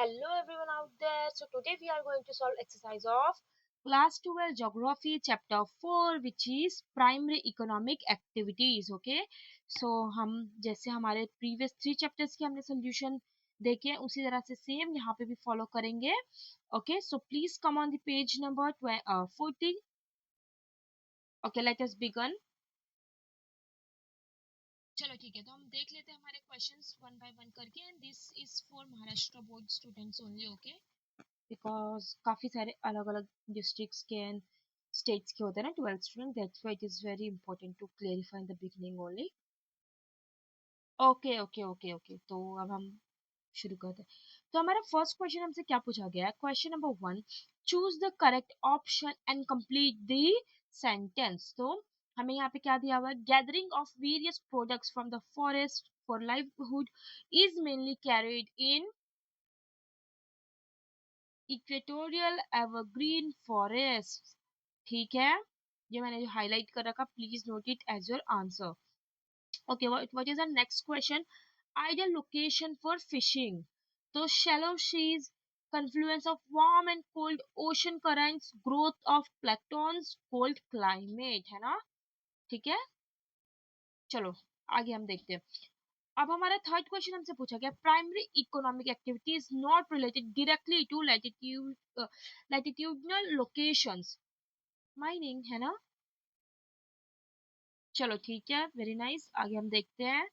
Hello everyone out there. So today we are going to solve exercise of class 12 geography chapter 4 which is primary economic activities. Okay. So हम जैसे हमारे previous 3 chapters के हमने solution देखे उसी तरह से सेम यहाँ पे भी follow करेंगे. Okay. So please come on the page number 40. Okay. Let us begin. चलो ठीक है तो हम देख लेते हैं हमारे क्वेश्चंस वन बाय वन करके and this is for Maharashtra board students only. Okay because काफी सारे अलग अलग डिस्ट्रिक्ट्स के एंड स्टेट्स के होते हैं ना 12th student that's why it is very important to clarify in the beginning only. Okay okay okay okay तो अब हम शुरू करते हैं. तो हमारा फर्स्ट क्वेश्चन हमसे क्या पूछा गया है. Question number 1, choose the correct option and complete the sentence. तो हमें यहाँ पे क्या दिया हुआ है. Gathering of various products from the forest for livelihood is mainly carried in equatorial evergreen forest. ठीक है ये मैंने हाईलाइट कर रखा. Please note it as your answer. Okay, what is the next question? Ideal location for fishing. So shallow seas, confluence of warm and cold ocean currents, growth of planktons, cold climate, है ना. ठीक है चलो आगे हम देखते हैं. अब हमारा थर्ड क्वेश्चन हमसे पूछा गया primary economic activity is not related directly to latitudinal locations. Mining है ना. चलो ठीक है वेरी नाइस. आगे हम देखते हैं.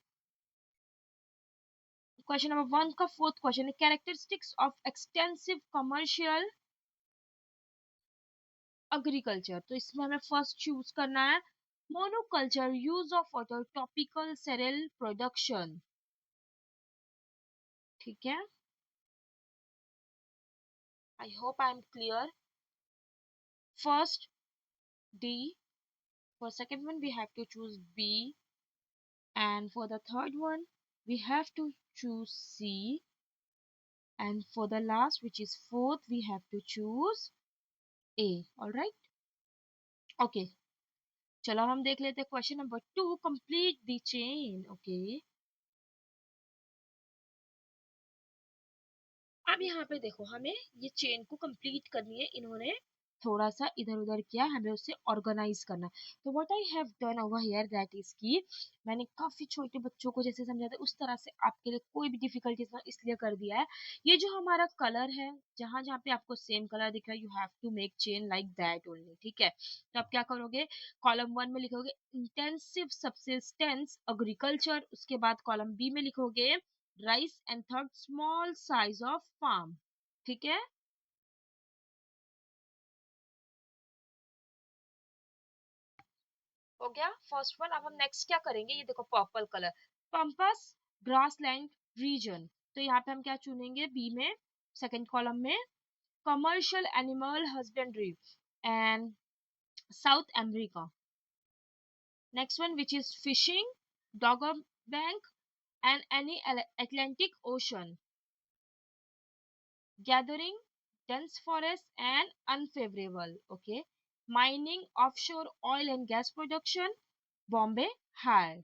क्वेश्चन नंबर 1 का फोर्थ क्वेश्चन है characteristics of extensive commercial agriculture. तो इसमें हमें फर्स्ट चूज करना है monoculture use of water topical cereal production. ठीक है I hope I am clear. First D. For second one we have to choose B, and for the third one we have to choose C, and for the last which is fourth we have to choose A. All right. Okay. चलो हम देख लेते हैं question number 2 complete the chain. Okay अब यहाँ पे देखो हमें ये चेन को कंप्लीट करनी है. इन्होंने थोड़ा सा इधर उधर किया हमें उसे ऑर्गेनाइज करना. तो what I have done over here that is की मैंने काफी छोटे बच्चों को जैसे समझाते उस तरह से आपके लिए कोई भी डिफिकल्टीज ना इसलिए कर दिया है. ये जो हमारा कलर है जहां जहां पे आपको सेम कलर दिख रहा है you have to make chain like that only. ठीक है तो आप क्या करोगे कॉलम 1 में लिखोगे इंटेंसिव सबसिस्टेंस एग्रीकल्चर. उसके बाद कॉलम बी में लिखोगे rice and third small size of farm. ठीक है हो गया फर्स्ट वन. अब हम नेक्स्ट क्या करेंगे ये देखो purple colour pampas grassland region. तो यहाँ पे हम क्या चुनेंगे बी में सेकंड कॉलम में commercial animal husbandry and South America. Next one which is fishing Dogger bank and any Atlantic Ocean. Gathering dense forest and unfavorable. Okay. Mining offshore oil and gas production Bombay high.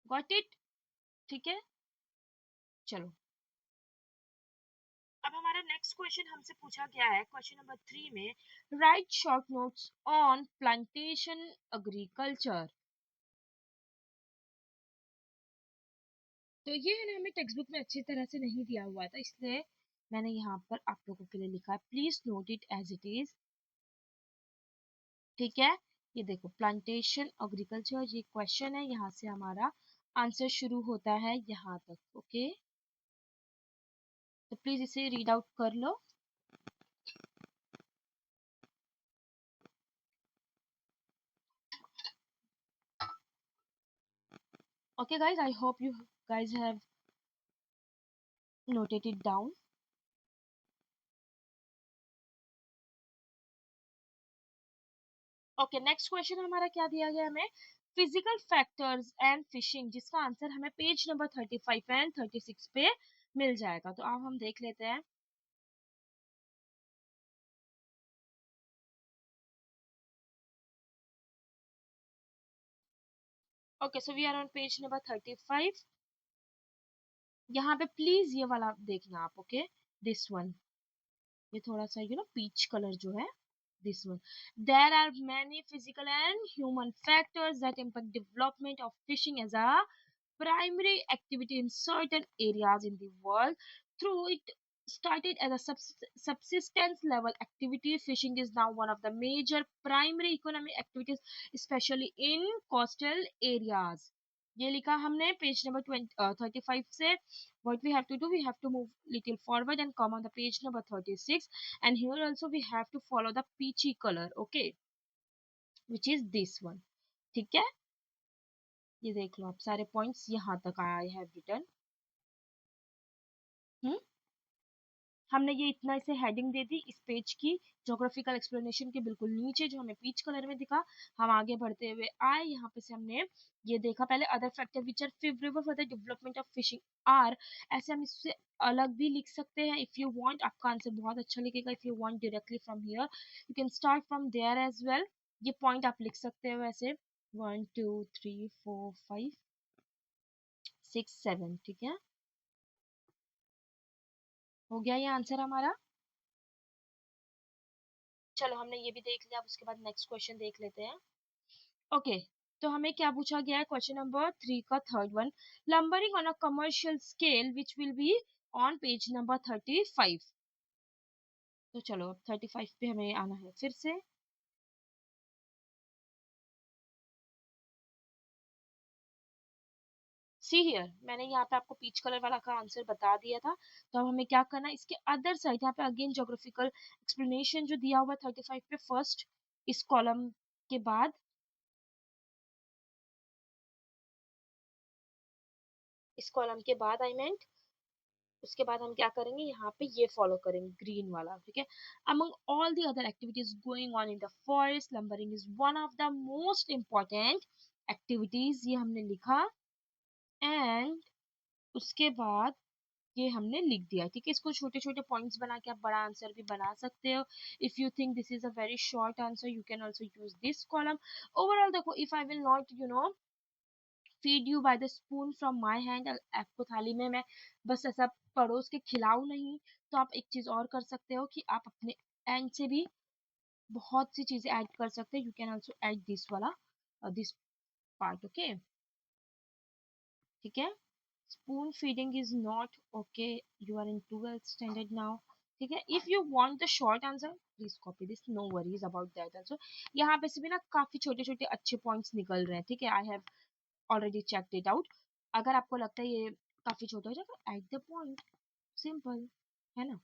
Got it. ठीक है चलो अब हमारा next question हमसे पूछा गया है question number 3 में right short notes on plantation agriculture. तो ये है ना हमें टेक्स्ट बुक में अच्छी तरह से नहीं दिया हुआ था इसलिए मैंने यहाँ पर आप लोगों के लिए लिखा है. Please note it as it is. ठीक है ये देखो प्लांटेशन एग्रीकल्चर ये क्वेश्चन है. यहाँ से हमारा आंसर शुरू होता है यहाँ तक. ओके तो प्लीज इसे रीड आउट कर लो. Okay guys, I hope you guys have noted it down. Okay next question हमारा क्या दिया गया हमें फिजिकल फैक्टर्स एंड फिशिंग जिसका आंसर हमें पेज नंबर 35 एंड 36 पे मिल जाएगा. तो अब हम देख लेते हैं. Okay so we are on page number 35. यहाँ पे प्लीज ये वाला देखना आप. ओके दिस वन, ये थोड़ा सा पीच कलर जो है, this one. There are many physical and human factors that impact development of fishing as a primary activity in certain areas in the world. Through it started as a subsistence level activity, fishing is now one of the major primary economic activities, especially in coastal areas. ये लिखा हमने page number 35 से. What we have to do, we have to move little forward and come on the page number 36, and here also we have to follow the peachy color, okay, which is this one. ठीक है, ये देख लो आप सारे points यहाँ तक I have written. हम्म, हमने ये इतना इसे हेडिंग दे दी इस पेज की. ज्योग्राफिकल एक्सप्लेनेशन के बिल्कुल नीचे जो हमें पीच कलर में दिखा, हम आगे बढ़ते हुए आए. यहाँ पे से हमने ये देखा पहले, other factor which are favourable for the development of fishing are. ऐसे हम इससे अलग भी लिख सकते हैं इफ यू वांट. आपका आंसर बहुत अच्छा लिखेगा if you want directly from here, you can start from there as well. ये पॉइंट आप लिख सकते हो वैसे 1 2 3 4 5 6 7. ठीक है, हो गया ये आंसर हमारा. चलो हमने ये भी देख लिया, अब उसके बाद नेक्स्ट क्वेश्चन देख लेते हैं. ओके, तो हमें क्या पूछा गया है, क्वेश्चन नंबर 3 का third one. Lumbering on a commercial scale which will be on page number 35. तो चलो अब 35 पे हमें आना है फिर से. सी हियर, मैंने यहाँ पे आपको पीच कलर वाला का आंसर बता दिया था. तो अब हमें क्या करना है, इसके अदर साइड यहाँ पे अगेन ज्योग्राफिकल एक्सप्लेनेशन जो दिया हुआ है 35 पे, फर्स्ट इस कॉलम के बाद, इस कॉलम के बाद आई मीन, उसके बाद हम क्या करेंगे, यहाँ पे ये फॉलो करेंगे ग्रीन वाला. ठीक है, among all the other activities going on in the forest, lumbering is one of the most important activities, ये हमने लिखा. एंड उसके बाद ये हमने लिख दिया. ठीक है, इसको छोटे छोटे पॉइंट्स बना के आप बड़ा आंसर भी बना सकते हो. If you think this is a very short answer, you can also use this column. Overall देखो, if I will not feed you by the spoon from my hand, आपको थाली में मैं बस ऐसा परोस के खिलाऊं नहीं, तो आप एक चीज और कर सकते हो कि आप अपने एंड से भी बहुत सी चीजें ऐड कर सकते हो. You can also add this वाला, दिस पार्ट. ओके, ठीक है. Spoon feeding is not okay, you are in 12th standard now. ठीक है, if you want the short answer please copy this, no worries about that also. यहाँ पे से भी ना काफी छोटे छोटे अच्छे पॉइंट्स निकल रहे हैं. ठीक है, I have already checked it out. अगर आपको लगता है ये काफी छोटा हो जाएगा, एट द पॉइंट, सिंपल है ना.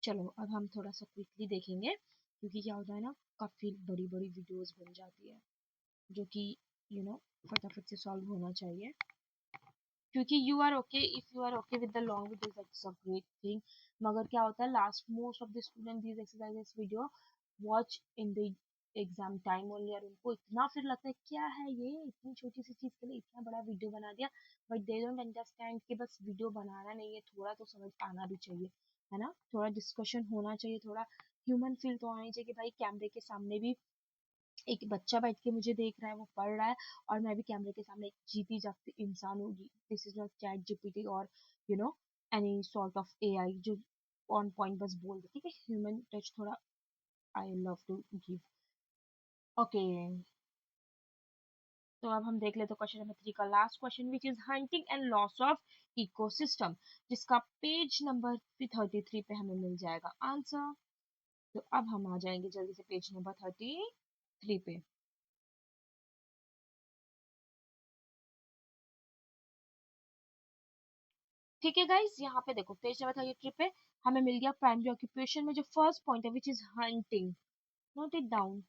चलो अब हम थोड़ा सा क्विकली देखेंगे, क्योंकि क्या होता है ना, काफी बड़ी बड़ी वीडियोस बन जाती है जो कि फटाफट से सॉल्व होना चाहिए. क्योंकि you are okay, if you are okay with the long videos, that's a great thing. मगर क्या होता है, last most of the student these exercises video watch in the exam time only, और उनको इतना फिर लगता है क्या है ये, इतनी छोटी सी चीज के लिए इतना बड़ा वीडियो बना दिया. बट दे डोंट अंडरस्टैंड कि बस वीडियो बनाना नहीं है, थोड़ा तो समझ आना भी चाहिए, है ना. थोड़ा डिस्कशन होना चाहिए, थोड़ा ह्यूमन फील तो आनी चाहिए कि भाई कैमरे के सामने भी एक बच्चा बैठ के मुझे देख रहा है, वो पढ़ रहा है, और मैं भी कैमरे के सामने एक जीती जागती इंसान होगी. This is not ChatGPT और you know any sort of AI जो ऑन पॉइंट बस बोल दे. ठीक है, ह्यूमन टच थोड़ा I love to give. Okay, तो अब हम देख लेते हैं क्वेश्चन नंबर 3 का last question, which is hunting and loss of ecosystem, जिसका पेज नंबर 33 पे हमें मिल जाएगा आंसर. तो अब हम आ जाएंगे जल्दी से पेज नंबर 33 पे. ठीक है गाइस, यहाँ पे देखो पेज नंबर 33 पे हमें मिल गया प्राइमरी ऑक्यूपेशन में जो फर्स्ट पॉइंट है, which is hunting. Note it down.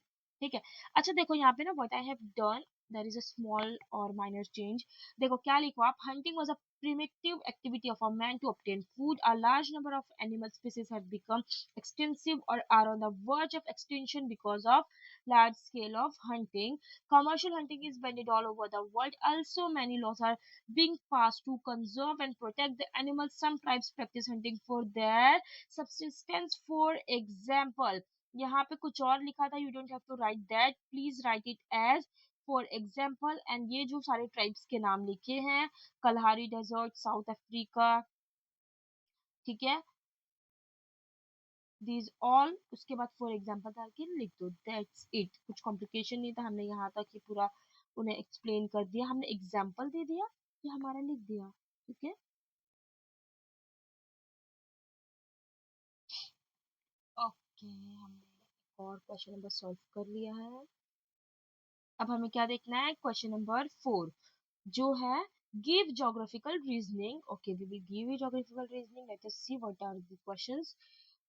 ठीक है, अच्छा देखो यहाँ पे ना, what I have done, there is a small और माइनर चेंज. देखो क्या लिखो आप, hunting was a primitive activity of a man to obtain food. A large number of animal species have become extensive or are on the verge of extinction because of large scale of hunting. Commercial hunting is banned all over the world. Also, many laws are being passed to conserve and protect the animals. Some tribes practice hunting for their subsistence. For example, यहाँ पे कुछ और लिखा था, you don't have to write that, please write it as for example. And ये जो सारे tribes के नाम लिखे हैं, कलहारी डेजर्ट, साउथ अफ्रीका, ठीक है, these all, उसके बाद फॉर एग्जाम्पल डाल के लिख दो, दैट्स इट। कुछ कॉम्प्लिकेशन नहीं था, हमने यहाँ तक ही पूरा उन्हें एक्सप्लेन कर दिया, हमने एग्जाम्पल दे दिया, ये हमारा लिख दिया। ठीक है, ओके, हमने एक और क्वेश्चन नंबर सॉल्व कर लिया है। अब हमें क्या देखना है, क्वेश्चन नंबर 4 जो है give geographical reasoning. Okay, we will give you geographical reasoning, let us see what are the questions.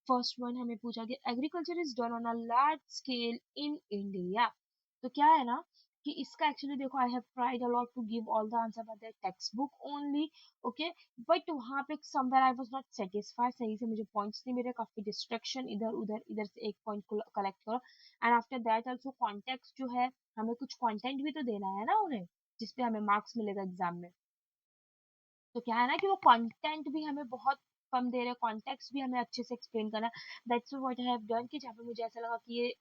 First one हमें पूछा गया agriculture is done on a large scale in India. तो क्या है ना कि इसका एक्चुअली देखो, I have tried a lot to give all the answer by the text book only. Okay, but वहां पे somewhere I was not satisfied, सही से मुझे पॉइंट्स नहीं मिले, काफी डिस्ट्रैक्शन, इधर उधर, इधर से एक पॉइंट को कलेक्ट करो। And after that also context जो है, हमें कुछ कंटेंट भी तो देना है ना उन्हें, जिसपे हमें मार्क्स मिलेगा एग्जाम में। तो क्या है ना कि वो कंटेंट भी हमें बहुत कम दे रहे, कॉन्टेक्स्ट भी हमें अच्छे से एक्सप्लेन करना। That's what I have done, कि जहाँ पे मुझे ऐसा लगा कि ये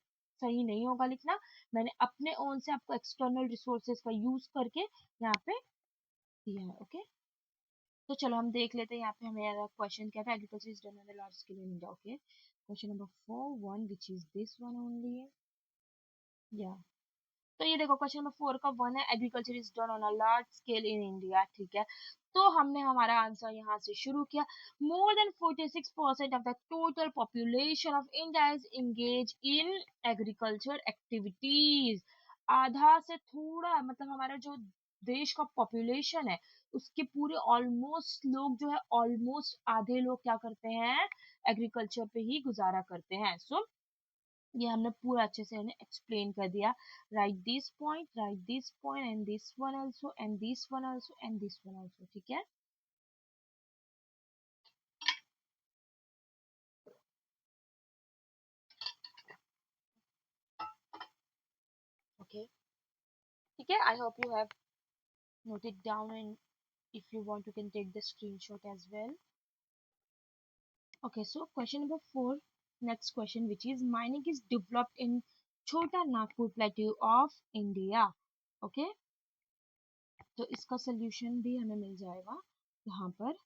सही नहीं होगा लिखना, मैंने अपने ओन से आपको एक्सटर्नल रिसोर्सेज का यूज करके यहाँ पे दिया है। ओके, तो चलो हम देख लेते हैं यहाँ पे हमें क्वेश्चन क्या था, agriculture is done on a large scale in India. Okay, question number 4 1 which is this one only, या तो ये देखो क्वेश्चन नंबर 4 का 1 है, agriculture is done on a large scale in India. ठीक है, तो हमने हमारा आंसर यहाँ से शुरू किया। More than 46% of the total population of India is engage in agriculture activities. आधा से थोड़ा मतलब हमारा जो देश का पॉपुलेशन है, उसके पूरे ऑलमोस्ट लोग जो है, ऑलमोस्ट आधे लोग क्या करते हैं, एग्रीकल्चर पे ही गुजारा करते हैं। सो ये हमने पूरा अच्छे से उन्हें एक्सप्लेन कर दिया। Right this point and this one also and this one also and this one also. ठीक है, ओके, ठीक है, I hope you have noted down, and if you want you can take the screenshot as well. Okay, so question number 4, next question, which is mining is developed in Chota Nagpur plateau of India. Okay, तो इसका solution भी हमें मिल जाएगा यहाँ पर।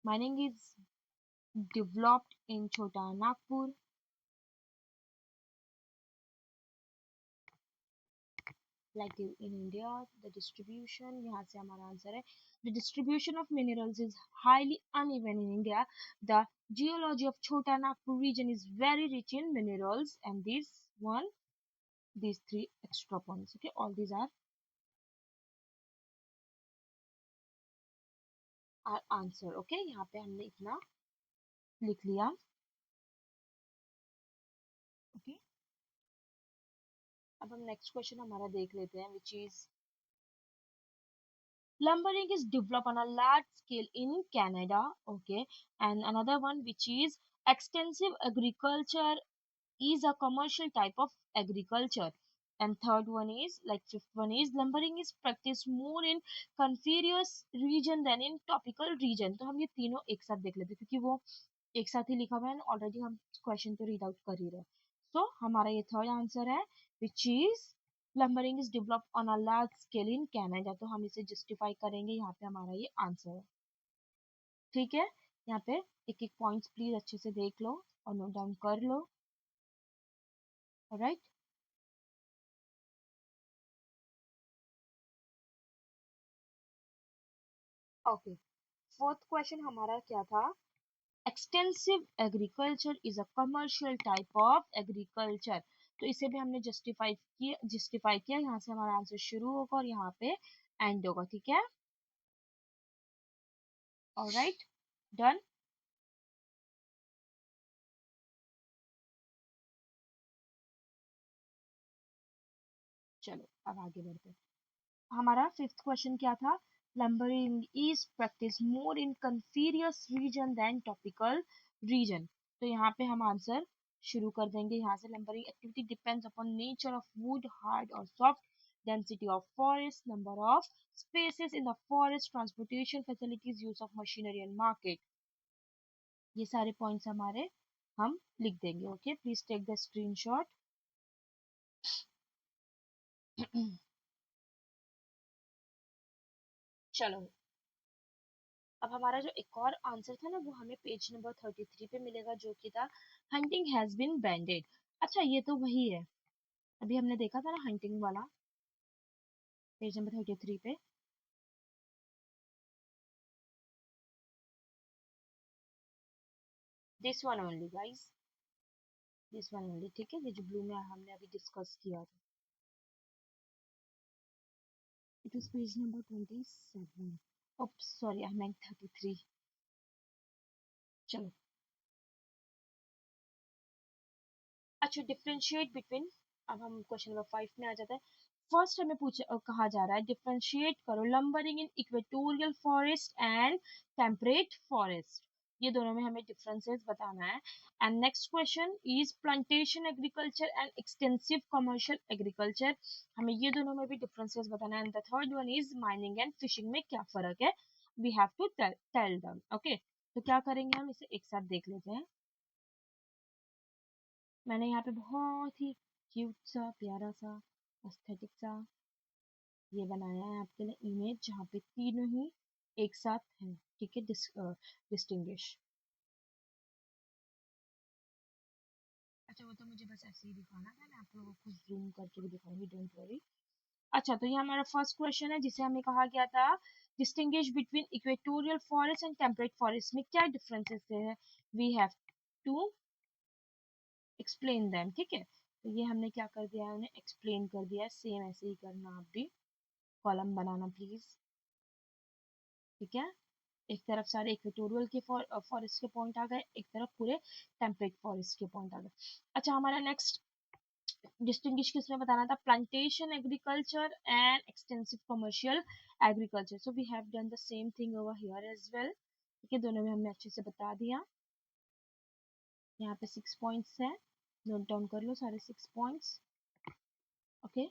mining is developed in Chota Nagpur plateau in India. The distribution, यहाँ से हमारा आंसर है, the distribution of minerals is highly uneven in India. The geology of Chota Nagpur region is very rich in minerals, and this one, these three extra points. Okay, all these are our answer. Okay, यहाँ पे हमने इतना लिख लिया। Okay, अब हम next question हमारा देख लेते हैं, which is lumbering is developed on a large scale in Canada. Okay, and another one which is extensive agriculture is a commercial type of agriculture. And third one is, like fifth one is, lumbering is practiced more in coniferous region than in tropical region. तो हम ये तीनों एक साथ देख लेते हैं, क्योंकि वो एक साथ ही लिखा हुआ है, ऑलरेडी हम क्वेश्चन तो रीड आउट कर ही रहे हैं। सो हमारा ये थर्ड आंसर है, which is lumbering is developed on a large scale in Canada। तो हम इसे जस्टिफाई करेंगे, यहाँ पे हमारा ये आंसर है। ठीक है, यहाँ पे एक एक पॉइंट्स प्लीज अच्छे से देख लो और नोट डाउन कर लो। ऑलराइट, ओके, फोर्थ क्वेश्चन हमारा क्या था, extensive agriculture is a commercial type of agriculture. तो इसे भी हमने जस्टिफाई किया, यहाँ से हमारा आंसर शुरू होगा और यहाँ पे एंड होगा। ठीक है, ऑलराइट, डन। चलो अब आगे बढ़ते हैं। हमारा फिफ्थ क्वेश्चन क्या था, lumbering is practice more in coniferous region than topical region. तो यहाँ पे हम आंसर शुरू कर देंगे, यहाँ से lumbering activity depends upon nature of would, hard और soft, density of forest, number of spaces in the forest, transportation facilities, use of machinery and market। ये सारे पॉइंट्स हमारे हम लिख देंगे। Okay, please take the screenshot. चलो अब हमारा जो एक और आंसर था ना वो हमें पेज नंबर 33 पे मिलेगा, जो कि था हंटिंग हैज बीन बैंडेड। अच्छा ये तो वही है, अभी हमने देखा था ना हंटिंग वाला, पेज नंबर 33 पे। This one only guys, this one only, ठीक है, ये जो ब्लू में हमने अभी डिस्कस किया था। It is page number 27, oops sorry I meant 33। चलो, अच्छा डिफरेंशिएट बिटवीन, अब हम क्वेश्चन नंबर 5 में आ जाता है। फर्स्ट हमें कहा जा रहा है डिफरेंशिएट करो lumbering in equatorial forest and temperate forest, ये दोनों में हमें डिफरेंसेस बताना है। And next question is plantation agriculture and extensive commercial agriculture, हमें ये दोनों में भी डिफरेंसेस बताना है। And the third one is mining and fishing में क्या फर्क है, we have to tell them. Okay, तो क्या करेंगे, हम इसे एक साथ देख लेते हैं। मैंने यहाँ पे बहुत ही क्यूट सा प्यारा सा एस्थेटिक सा ये बनाया है आपके लिए इमेज, जहाँ पे तीनों ही एक साथ हैं, ठीक है, डिस्टिंग्विश। अच्छा वो तो मुझे बस ऐसे ही दिखाना था, मैं आप लोगों को जूम करके भी दिखाऊंगी, डोंट वरी। अच्छा तो ये हमारा फर्स्ट क्वेश्चन है, जिसे हमें कहा गया था distinguish between equatorial forest and temperate forest में क्या डिफरेंसेस है, we have to explain them, ठीक है। तो ये हमने क्या कर दिया है, उन्हें एक्सप्लेन कर दिया है, सेम ऐसे ही करना आप भी, कॉलम बनाना प्लीज, ठीक है। एक तरफ सारे इक्वेटोरियल के फॉरेस्ट के पॉइंट आ गए, एक तरफ पूरे टेम्परेट फॉरेस्ट के पॉइंट आ गए। अच्छा हमारा नेक्स्ट डिस्टिंग्विश किसमें बताना था, plantation agriculture and extensive commercial agriculture, so we have done the same thing over here as well, ठीक है, दोनों में हमने अच्छे से बता दिया। यहाँ पे 6 पॉइंट्स है, नोट डाउन कर लो सारे 6 points, okay.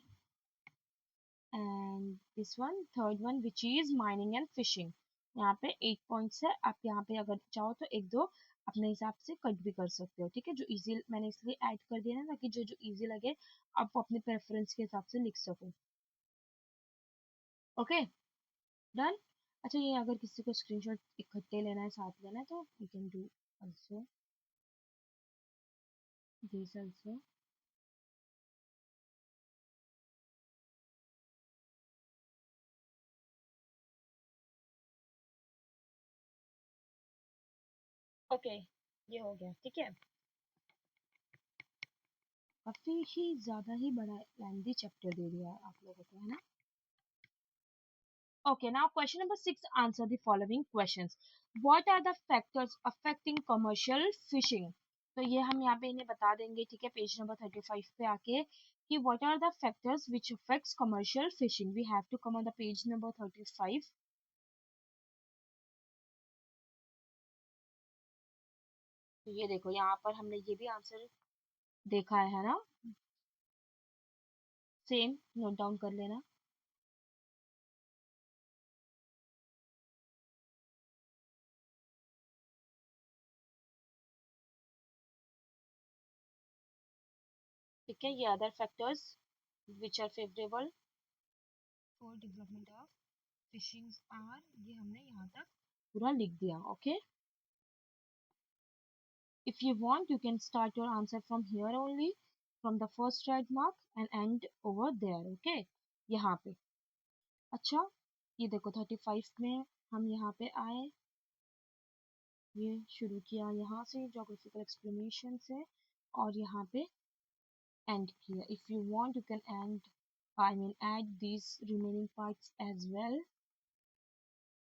And this one third one which is mining and fishing, यहाँ पे 8 पॉइंट्स है, आप यहाँ पे अगर चाहो तो एक दो अपने हिसाब से कट भी कर सकते हो, ठीक है, जो इजी मैंने इसलिए ऐड कर दिया ना, ताकि जो जो इजी लगे आप वो अपने प्रेफरेंस के हिसाब से लिख सको, ओके, डन। अच्छा ये अगर किसी को स्क्रीनशॉट इकट्ठे लेना है, साथ लेना है, तो you can do also this also. Okay ये हो गया, ठीक है, काफी ही ज्यादा ही बड़ा लेंथी चैप्टर दे दिया है आप लोगों को, है ना। Okay, now question number 6, answer the following questions. What are the factors affecting commercial fishing? तो ये हम यहाँ पे इन्हें बता देंगे, ठीक है, पेज नंबर 35 पे आके, कि what are the factors which affects commercial fishing? We have to come on the page number 35. तो ये देखो यहाँ पर हमने ये भी आंसर देखा है ना, सेम नोट डाउन कर लेना। ठीक है, ये other factors which are favourable for development of fishing are, ये हमने यहाँ तक पूरा लिख दिया, okay. If you want, you can start your answer from here only, from the first red mark and end over there, okay? यहाँ पे। अच्छा, ये देखो 35 में हम यहाँ पे आए, ये शुरू किया यहाँ से ज्योग्राफिकल एक्सप्लेनेशन से, और यहाँ पे एंड किया। If you want, you can end, I mean add these remaining parts as well.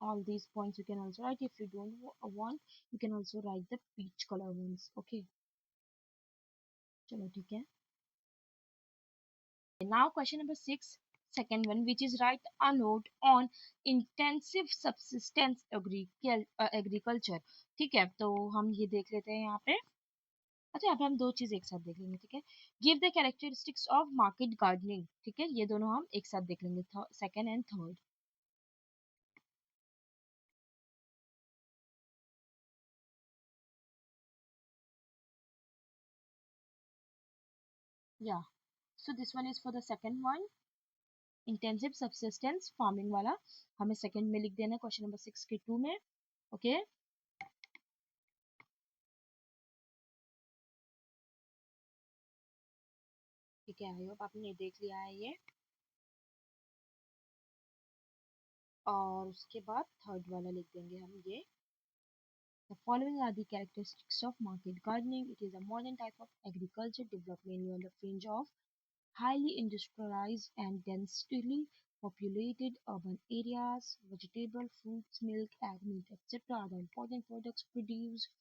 All these points you can also write. If you don't want, you can also write the peach color ones, okay? चलो ठीक है। Now question number 6, second one, which is write a note on intensive subsistence agriculture, ठीक है, तो हम ये देख लेते हैं यहाँ पे। अच्छा यहाँ पे हम दो चीज एक साथ देख लेंगे, ठीक है, give the characteristics of market gardening, ठीक है, ये दोनों हम एक साथ देख लेंगे, सेकंड एंड थर्ड। या so this one is for the second one, intensive subsistence farming वाला, हमें सेकंड में लिख देना क्वेश्चन नंबर 6 के 2 में। ओके। ठीक है, आई होप आपने देख लिया है ये। और उसके बाद थर्ड वाला लिख देंगे हम ये। The following are the characteristics of market gardening. It is a modern type of agriculture developed mainly on the fringe of highly industrialized and densely populated urban areas. Vegetable, fruits, milk, egg, meat, etc. are the important products produced.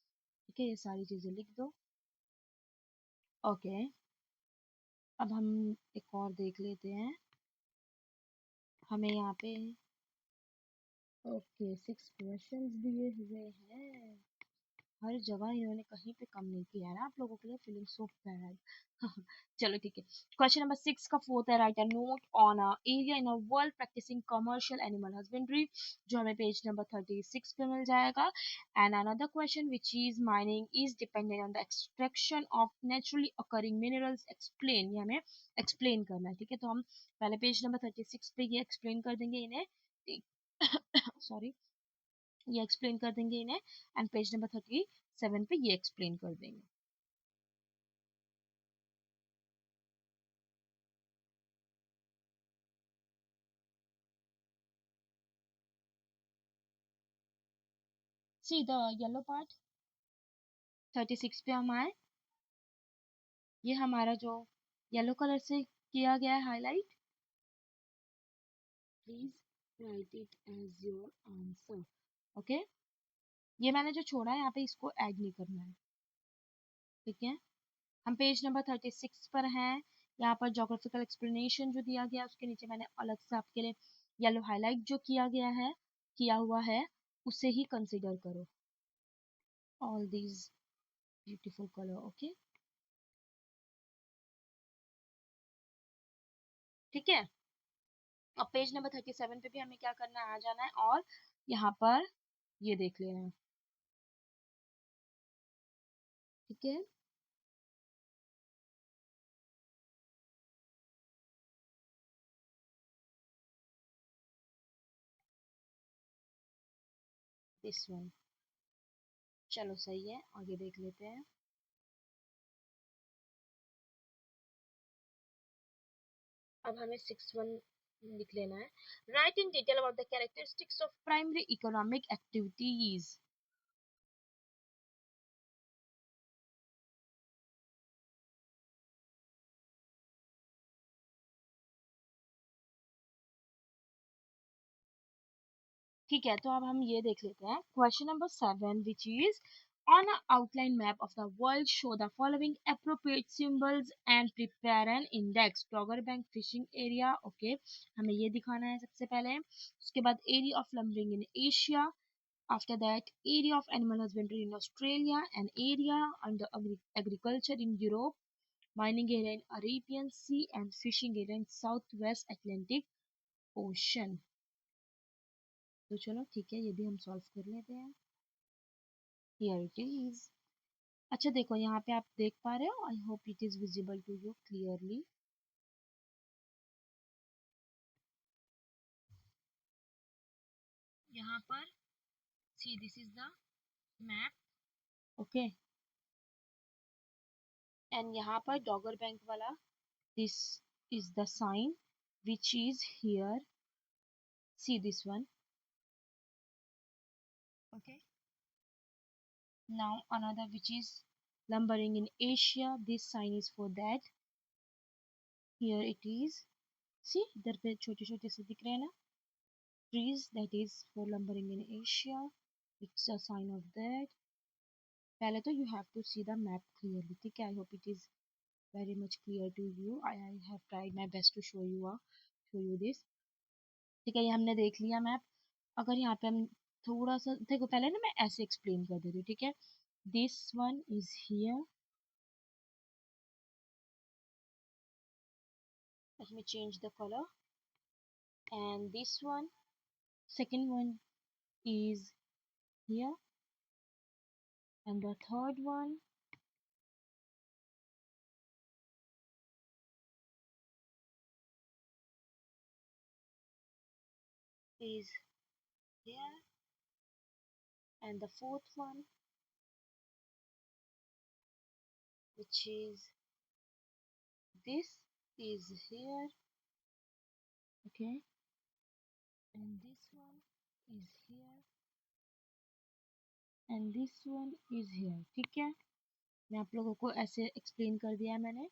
ठीक है, ये सारी चीजें लिख दो। Okay, अब हम एक और देख लेते हैं। हमें यहाँ पे ओके 6 क्वेश्चंस दिए हुए हैं। हर जगह इन्होंने कहीं पे कम नहीं किया है ना आप लोगों के लिए, फीलिंग सो बैड। चलो ठीक है। क्वेश्चन नंबर 6 का फोर्थ है, write a note on a area in a world practising commercial animal husbandry, जो हमें पेज नंबर 36 पे मिल जाएगा। And another question which is mining is dependent on the extraction of naturally occurring minerals, explain, ये हमें explain करना है। ठीक है, तो हम पहले पेज नंबर 36 पे ये एक्सप्लेन कर देंगे इन्हें। सॉरी, ये एक्सप्लेन कर देंगे इन्हें। एंड पेज नंबर 37 पे ये एक्सप्लेन कर देंगे। सी द येलो पार्ट 36 पे हम आए। ये हमारा जो येलो कलर से किया गया है highlight, please write it as your answer. Okay, ये मैंने जो छोड़ा है यहाँ पे इसको ऐड नहीं करना है। ठीक है, हम पेज नंबर 36 पर हैं। यहाँ पर जोग्राफिकल एक्सप्लेनेशन जो दिया गया है उसके नीचे मैंने अलग से आपके लिए येलो हाईलाइट जो किया गया है, किया हुआ है, उसे ही कंसिडर करो। All these beautiful colour. Okay, ठीक है। अब पेज नंबर 37 पे भी हमें क्या करना है, आ जाना है और यहाँ पर ये देख लेना है। ठीक है, दिस वन। चलो सही है, आगे देख लेते हैं। अब हमें 6(1) लिख लेना है। Right in detail about the characteristics of primary economic activities. ठीक है, तो अब हम ये देख लेते हैं। Question number 7 which is on an outline map of the world show the following appropriate symbols and prepare an index। डॉगर bank fishing area, okay, हमें ये दिखाना है सबसे पहले। उसके बाद area of lumbering in Asia, after that area of animal husbandry in Australia, an area under agriculture in Europe, mining area in Arabian Sea and fishing area in Southwest Atlantic Ocean। तो चलो ठीक है, ये भी हम solve कर लेते हैं। Here it is. अच्छा देखो, यहाँ पे आप देख पा रहे हो, I hope it is visible to you clearly. यहाँ पर see this is the map, okay, and यहाँ पर डॉगर बैंक वाला, this is the sign which is here, see this one, okay. Now another which is lumbering in Asia, this sign is for that, here it is, see इधर पे छोटे छोटे से दिख रहे हैं ना trees, that is for lumbering in Asia, it's a sign of that। पहले तो you have to see the map clearly, ठीक है। I hope it is very much clear to you। I have tried my best to show you this। ठीक है, ये हमने देख लिया मैप। अगर यहाँ पे हम थोड़ा सा देखो, पहले ना मैं ऐसे एक्सप्लेन कर देती हूँ, ठीक है। This one is here, let me change the color, and this one, second one is here, and the third one is here, and the fourth one, which is this, is here. Okay, and this one is here, and this one is here. ठीक है, मैं आप लोगों को ऐसे explain कर दिया है मैंने,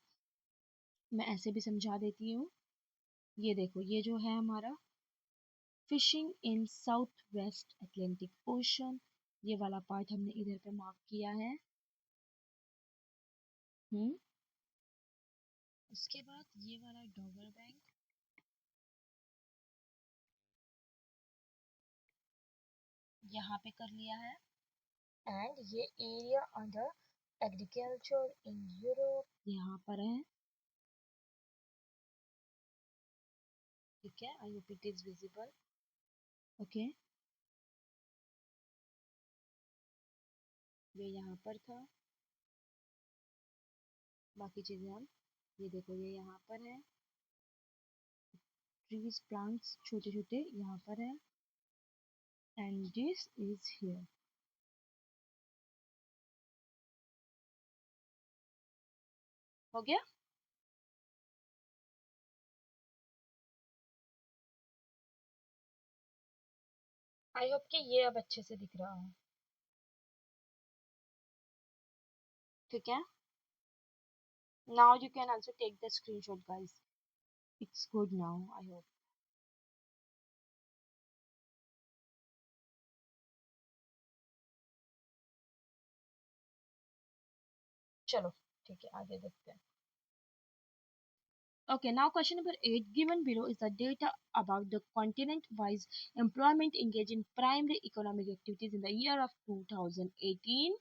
मैं ऐसे भी समझा देती हूँ। ये देखो, ये जो है हमारा fishing in south west Atlantic ocean, ये वाला पार्ट हमने इधर पे मार्क किया है। उसके बाद ये वाला डॉगर बैंक, यहाँ पे कर लिया है। एंड ये area under agriculture in Europe यहाँ पर है। ठीक है, I hope it is visible. Okay, ये यहाँ पर था, बाकी चीजें हम, ये देखो ये यहाँ पर है, ट्रीज प्लांट्स छोटे छोटे यहाँ पर है, एंड दिस इज हियर। हो गया? आई होप कि ये अब अच्छे से दिख रहा है। ठीक है, now you can also take the screenshot guys, it's good now, I hope। चलो ठीक है, आगे देखते हैं। Okay, now question number 8 given below is the data about the continent-wise employment engaged in primary economic activities in the year of 2018.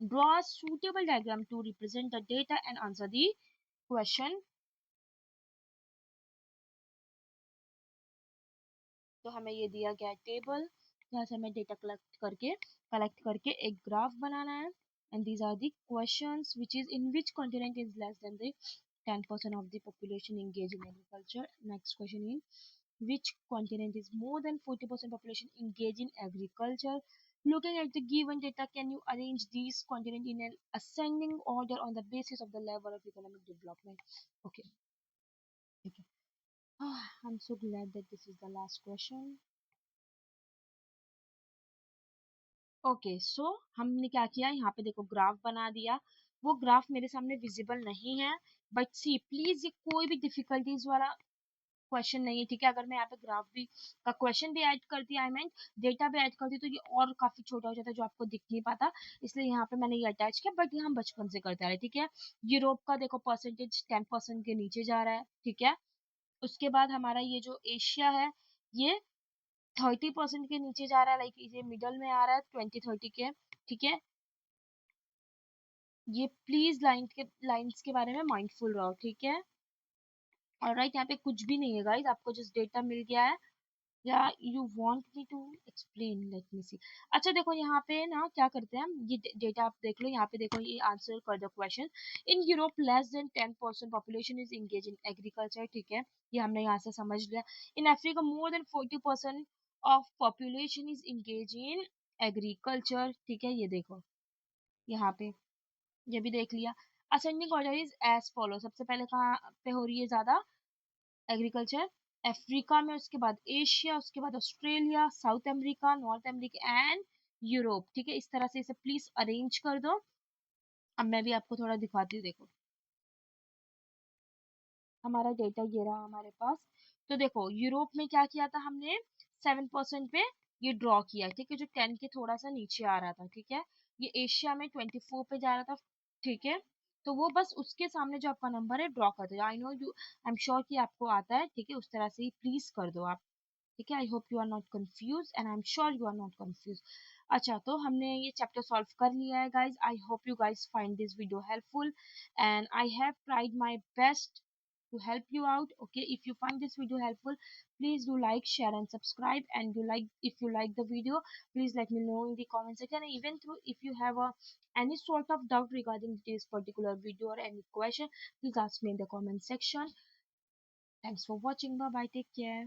Draw a suitable diagram to represent the data and answer the question। तो हमें ये दिया गया table, जहाँ से हमें data collect करके एक ग्राफ बनाना है। And these are the questions, which is in which continent is less than the 10% of the population engaged in agriculture. Next question is which continent is more than 40% population engaged in agriculture. Looking at the given data, can you arrange these continents in an ascending order on the basis of the level of economic development? Okay, okay. I'm so glad that this is the last question. Okay, so हमने क्या किया, यहाँ पे देखो graph बना दिया। वो graph मेरे सामने विजिबल नहीं है, बट सी प्लीज ये कोई भी डिफिकल्टीज वाला क्वेश्चन नहीं है। ठीक है, अगर मैं यहाँ पे ग्राफ भी का क्वेश्चन भी ऐड करती, आई मीन डेटा भी ऐड करती, तो ये और काफी छोटा हो जाता है जो आपको दिख नहीं पाता, इसलिए यहाँ पे मैंने ये अटैच किया। बट ये हम बचपन से करते आ रहे। ठीक है, यूरोप का देखो परसेंटेज 10% के नीचे जा रहा है। ठीक है, उसके बाद हमारा ये जो एशिया है, ये 30% के नीचे जा रहा है, लाइक ये मिडल में आ रहा है 20-30 के। ठीक है, ये प्लीज लाइंस के बारे में माइंडफुल रहो। ठीक है, और राइट, यहाँ पे कुछ भी नहीं है गाइस, आपको जस्ट डेटा मिल गया है। या you want me to explain, let me see. अच्छा देखो, यहाँ पे ना क्या करते हैं हम, ये डेटा आप देख लो, यहाँ पे देखो ये आंसर कर दो question. In Europe less than 10% population is engage in agriculture. ठीक है, ये हमने यहाँ से समझ लिया। In Africa more than 40% of population is engage in agriculture. ठीक है, ये देखो यहाँ पे, ये भी देख लिया। Ascending order is as follow, सबसे पहले कहाँ पे हो रही है ज्यादा, एग्रीकल्चर, अफ्रीका में, उसके बाद एशिया, उसके बाद Australia, south America, north America and Europe. ठीक है, इस तरह से इसे प्लीज अरेंज कर दो। अब मैं भी आपको थोड़ा दिखाती हूँ, देखो हमारा डेटा ये रहा हमारे पास। तो देखो यूरोप में क्या किया था हमने, 7% पे ये ड्रॉ किया। ठीक है, जो 10 के थोड़ा सा नीचे आ रहा था। ठीक है, ये एशिया में 24 पे जा रहा था। ठीक है, तो वो बस उसके सामने जो आपका नंबर है ड्रॉ कर दो। I know you, I am sure कि आपको आता है। ठीक है, उस तरह से ही प्लीज कर दो आप। ठीक है, I hope you are not confuse and I am sure you are not confuse. अच्छा, तो हमने ये चैप्टर सॉल्व कर लिया है guys. I hope you guys find this video helpful and I have tried my best to help you out। Okay, if you find this video helpful, please do like, share and subscribe, and if you like the video, please let me know in the comment section. And even through, if you have any sort of doubt regarding this particular video or any question, please ask me in the comment section। Thanks for watching, bye bye, take care।